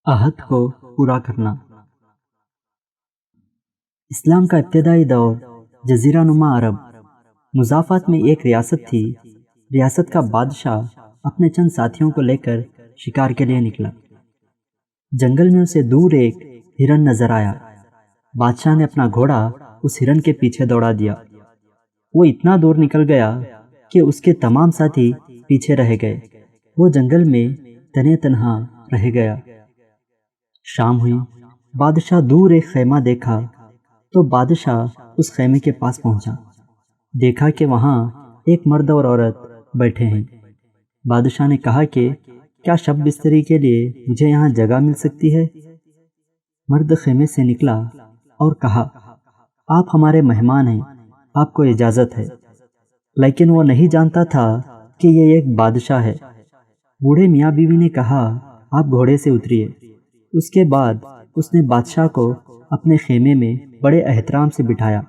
عہد کو پورا کرنا۔ اسلام کا ابتدائی دور جزیرہ نما عرب مضافات میں ایک ریاست تھی۔ ریاست کا بادشاہ اپنے چند ساتھیوں کو لے کر شکار کے لیے نکلا۔ جنگل میں اسے دور ایک ہرن نظر آیا۔ بادشاہ نے اپنا گھوڑا اس ہرن کے پیچھے دوڑا دیا۔ وہ اتنا دور نکل گیا کہ اس کے تمام ساتھی پیچھے رہ گئے۔ وہ جنگل میں تنے تنہا رہ گیا۔ شام ہوئی۔ بادشاہ دور ایک خیمہ دیکھا تو بادشاہ اس خیمے کے پاس پہنچا۔ دیکھا کہ وہاں ایک مرد اور عورت بیٹھے ہیں۔ بادشاہ نے کہا کہ کیا شب بستری کے لیے مجھے یہاں جگہ مل سکتی ہے؟ مرد خیمے سے نکلا اور کہا، آپ ہمارے مہمان ہیں، آپ کو اجازت ہے۔ لیکن وہ نہیں جانتا تھا کہ یہ ایک بادشاہ ہے۔ بوڑھے میاں بیوی نے کہا، آپ گھوڑے سے اتریے۔ اس کے بعد اس نے بادشاہ کو اپنے خیمے میں بڑے احترام سے بٹھایا۔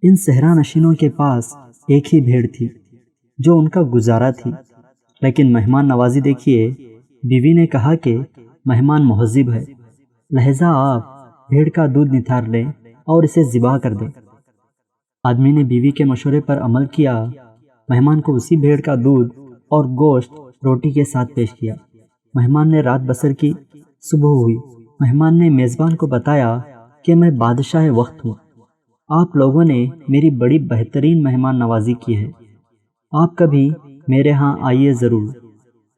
ان صحرا نشینوں کے پاس ایک ہی بھیڑ تھی جو ان کا گزارا تھی، لیکن مہمان نوازی دیکھیے۔ بیوی نے کہا کہ مہمان مہذب ہے، لہذا آپ بھیڑ کا دودھ نتھار لیں اور اسے ذبح کر دیں۔ آدمی نے بیوی کے مشورے پر عمل کیا۔ مہمان کو اسی بھیڑ کا دودھ اور گوشت روٹی کے ساتھ پیش کیا۔ مہمان نے رات بسر کی۔ صبح ہوئی۔ مہمان نے میزبان کو بتایا کہ میں بادشاہ وقت ہوں، آپ لوگوں نے میری بڑی بہترین مہمان نوازی کی ہے، آپ کبھی میرے ہاں آئیے ضرور،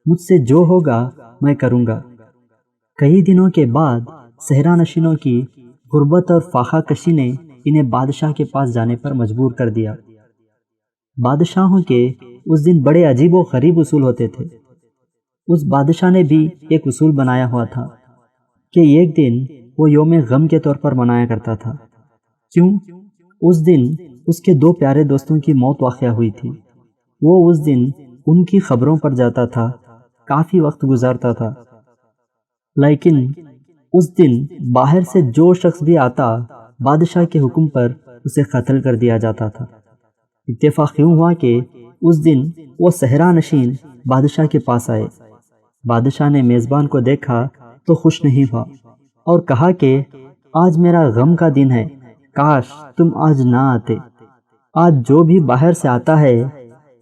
مجھ سے جو ہوگا میں کروں گا۔ کئی دنوں کے بعد صحرا نشینوں کی غربت اور فاقہ کشی نے انہیں بادشاہ کے پاس جانے پر مجبور کر دیا۔ بادشاہوں کے اس دن بڑے عجیب و غریب اصول ہوتے تھے۔ اس بادشاہ نے بھی ایک اصول بنایا ہوا تھا کہ ایک دن وہ یوم غم کے طور پر منایا کرتا تھا۔ کیوں؟ اس دن اس کے دو پیارے دوستوں کی موت واقع ہوئی تھی۔ وہ اس دن ان کی خبروں پر جاتا تھا، کافی وقت گزارتا تھا، لیکن اس دن باہر سے جو شخص بھی آتا بادشاہ کے حکم پر اسے قتل کر دیا جاتا تھا۔ اتفاق یوں ہوا کہ اس دن وہ صحرا نشین بادشاہ کے پاس آئے۔ بادشاہ نے میزبان کو دیکھا تو خوش نہیں ہوا اور کہا کہ آج میرا غم کا دن ہے، کاش تم آج نہ آتے۔ آج جو بھی باہر سے آتا ہے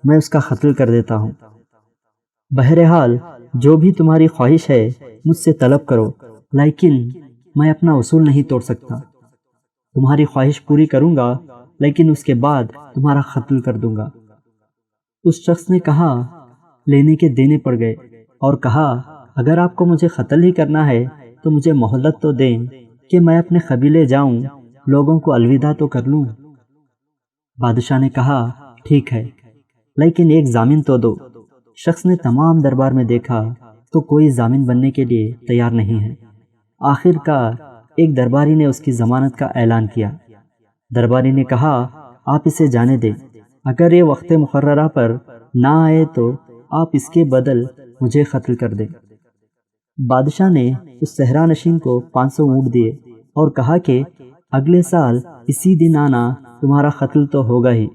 میں اس کا قتل کر دیتا ہوں۔ بہرحال جو بھی تمہاری خواہش ہے مجھ سے طلب کرو، لیکن میں اپنا اصول نہیں توڑ سکتا۔ تمہاری خواہش پوری کروں گا، لیکن اس کے بعد تمہارا قتل کر دوں گا۔ اس شخص نے کہا، لینے کے دینے پڑ گئے اور کہا، اگر آپ کو مجھے قتل ہی کرنا ہے تو مجھے مہلت تو دیں کہ میں اپنے قبیلے جاؤں، لوگوں کو الوداع تو کر لوں۔ بادشاہ نے کہا، ٹھیک ہے، لیکن ایک ضامن تو دو۔ شخص نے تمام دربار میں دیکھا تو کوئی ضامن بننے کے لیے تیار نہیں ہے۔ آخر کار ایک درباری نے اس کی ضمانت کا اعلان کیا۔ درباری نے کہا، آپ اسے جانے دیں، اگر یہ وقت مقررہ پر نہ آئے تو آپ اس کے بدل مجھے قتل کر دیں۔ بادشاہ نے اس صحرا نشین کو 500 اونٹ دیے اور کہا کہ اگلے سال اسی دن آنا، تمہارا قتل تو ہوگا ہی۔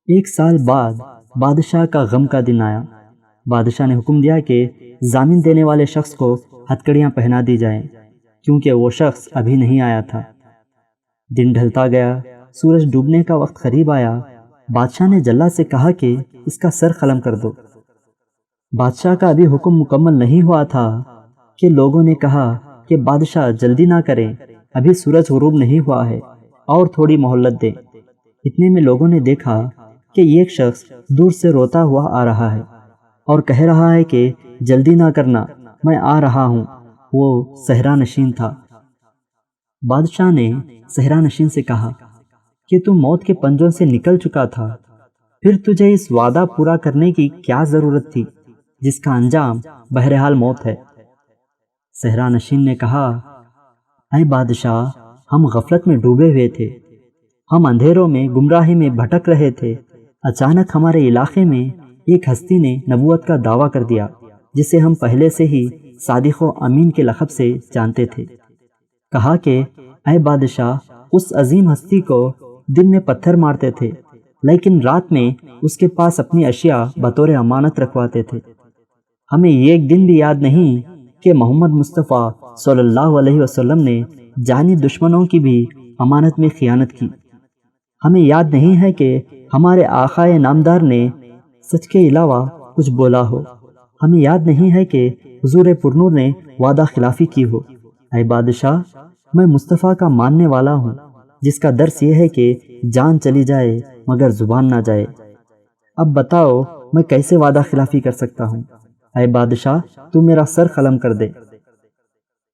1 سال بعد بادشاہ کا غم کا دن آیا۔ بادشاہ نے حکم دیا کہ ضامن دینے والے شخص کو ہتھکڑیاں پہنا دی جائیں، کیونکہ وہ شخص ابھی نہیں آیا تھا۔ دن ڈھلتا گیا، سورج ڈوبنے کا وقت قریب آیا۔ بادشاہ نے جلاد سے کہا کہ اس کا سر قلم کر دو۔ بادشاہ کا ابھی حکم مکمل نہیں ہوا تھا کہ لوگوں نے کہا کہ بادشاہ جلدی نہ کریں، ابھی سورج غروب نہیں ہوا ہے اور تھوڑی مہلت دیں۔ اتنے میں لوگوں نے دیکھا کہ ایک شخص دور سے روتا ہوا آ رہا ہے اور کہہ رہا ہے کہ جلدی نہ کرنا، میں آ رہا ہوں۔ وہ صحرا نشین تھا۔ بادشاہ نے صحرا نشین سے کہا کہ تم موت کے پنجوں سے نکل چکا تھا، پھر تجھے اس وعدہ پورا کرنے کی کیا ضرورت تھی جس کا انجام بہرحال موت ہے؟ صحرا نشین نے کہا، اے بادشاہ، ہم غفلت میں ڈوبے ہوئے تھے، ہم اندھیروں میں گمراہی میں بھٹک رہے تھے۔ اچانک ہمارے علاقے میں ایک ہستی نے نبوت کا دعویٰ کر دیا جسے ہم پہلے سے ہی صادق و امین کے لقب سے جانتے تھے۔ کہا کہ اے بادشاہ، اس عظیم ہستی کو دن میں پتھر مارتے تھے، لیکن رات میں اس کے پاس اپنی اشیاء بطور امانت رکھواتے تھے۔ ہمیں ایک دن بھی یاد نہیں کہ محمد مصطفیٰ صلی اللہ علیہ وسلم نے جانی دشمنوں کی بھی امانت میں خیانت کی۔ ہمیں یاد نہیں ہے کہ ہمارے آقائے نامدار نے سچ کے علاوہ کچھ بولا ہو۔ ہمیں یاد نہیں ہے کہ حضور پرنور نے وعدہ خلافی کی ہو۔ اے بادشاہ، میں مصطفیٰ کا ماننے والا ہوں، جس کا درس یہ ہے کہ جان چلی جائے مگر زبان نہ جائے۔ اب بتاؤ میں کیسے وعدہ خلافی کر سکتا ہوں؟ اے بادشاہ، تو میرا سر قلم کر دے۔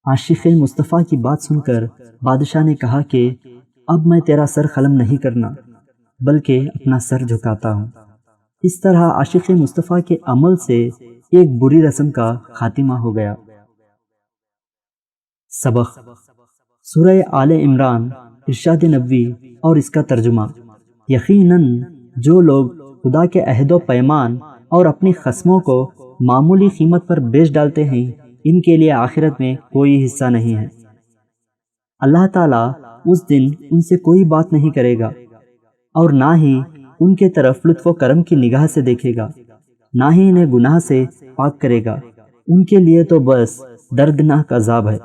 عاشق مصطفیٰ کی بات سن کر بادشاہ نے کہا کہ اب میں تیرا سر قلم نہیں کرنا بلکہ اپنا سر جھکاتا ہوں۔ اس طرح عاشق مصطفیٰ کے عمل سے ایک بری رسم کا خاتمہ ہو گیا۔ سبق: سورہ آل عمران، ارشاد نبوی اور اس کا ترجمہ۔ یقیناً جو لوگ خدا کے عہد و پیمان اور اپنی قسموں کو معمولی قیمت پر بیچ ڈالتے ہیں، ان کے لیے آخرت میں کوئی حصہ نہیں ہے۔ اللہ تعالیٰ اس دن ان سے کوئی بات نہیں کرے گا اور نہ ہی ان کے طرف لطف و کرم کی نگاہ سے دیکھے گا، نہ ہی انہیں گناہ سے پاک کرے گا۔ ان کے لیے تو بس دردناک عذاب ہے۔